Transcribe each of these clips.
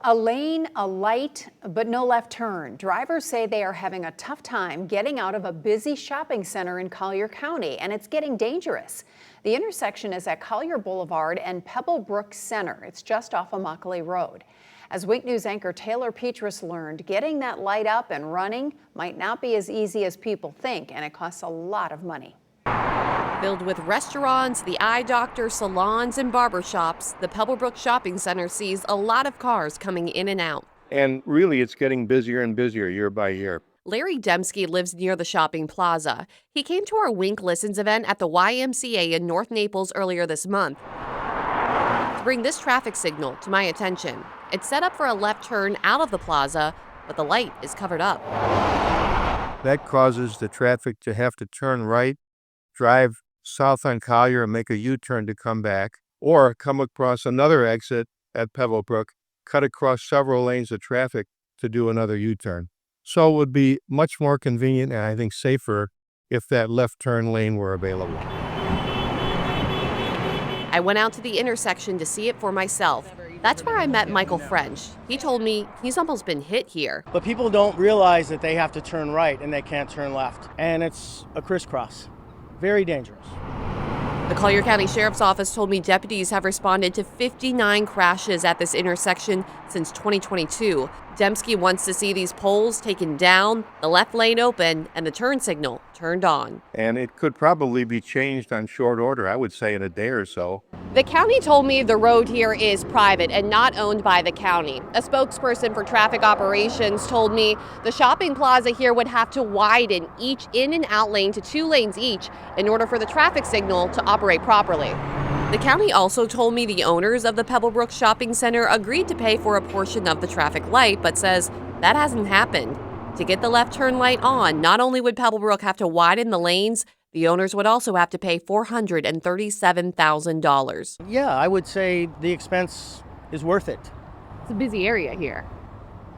A lane, a light, but no left turn. Drivers say they are having a tough time getting out of a busy shopping center in Collier County, and it's getting dangerous. The intersection is at Collier Boulevard and Pebblebrooke Center. It's just off of Immokalee Road. As Wink News anchor Taylor Petrus learned, getting that light up and running might not be as easy as people think, and it costs a lot of money. Filled with restaurants, the eye doctor, salons, and barbershops, the Pebblebrooke Shopping Center sees a lot of cars coming in and out. And really, it's getting busier and busier year by year. Larry Dembski lives near the shopping plaza. He came to our Wink Listens event at the YMCA in North Naples earlier this month to bring this traffic signal to my attention. It's set up for a left turn out of the plaza, but the light is covered up. That causes the traffic to have to turn right, drive south on Collier and make a U-turn to come back, or come across another exit at Pebblebrooke, cut across several lanes of traffic to do another U-turn. So it would be much more convenient and I think safer if that left turn lane were available. I went out to the intersection to see it for myself. That's where I met Michael French. He told me he's almost been hit here. But people don't realize that they have to turn right and they can't turn left. And it's a crisscross. Very dangerous. The Collier County Sheriff's Office told me deputies have responded to 59 crashes at this intersection since 2022. Dembski wants to see these poles taken down, the left lane open, and the turn signal turned on. And it could probably be changed on short order, I would say in a day or so. The county told me the road here is private and not owned by the county. A spokesperson for traffic operations told me the shopping plaza here would have to widen each in and out lane to 2 lanes each in order for the traffic signal to operate properly. The county also told me the owners of the Pebblebrooke Shopping Center agreed to pay for a portion of the traffic light, but says that hasn't happened. To get the left turn light on, not only would Pebblebrooke have to widen the lanes, the owners would also have to pay $437,000. Yeah, I would say the expense is worth it. It's a busy area here.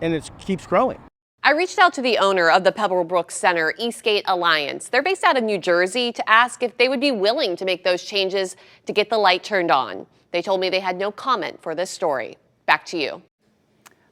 And it keeps growing. I reached out to the owner of the Pebblebrooke Center, Eastgate Alliance. They're based out of New Jersey to ask if they would be willing to make those changes to get the light turned on. They told me they had no comment for this story. Back to you.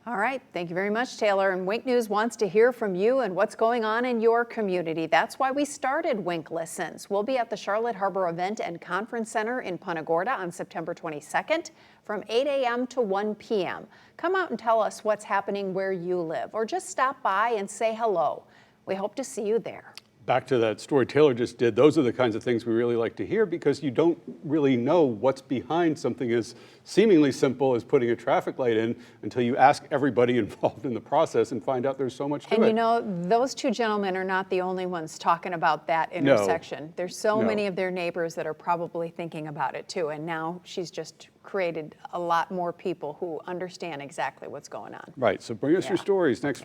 All right, thank you very much, Taylor. And Wink News wants to hear from you and what's going on in your community. That's why we started Wink Listens. We'll be at the Charlotte Harbor Event and Conference Center in Punta Gorda on September 22nd from 8 a.m. to 1 p.m. Come out and tell us what's happening where you live, or just stop by and say hello. We hope to see you there. Back to that story Taylor just did, those are the kinds of things we really like to hear because you don't really know what's behind something as seemingly simple as putting a traffic light in until you ask everybody involved in the process and find out there's so much to it. And you know, those two gentlemen are not the only ones talking about that intersection. There's so many of their neighbors that are probably thinking about it too, and now she's just created a lot more people who understand exactly what's going on. Right, so bring us your stories next week.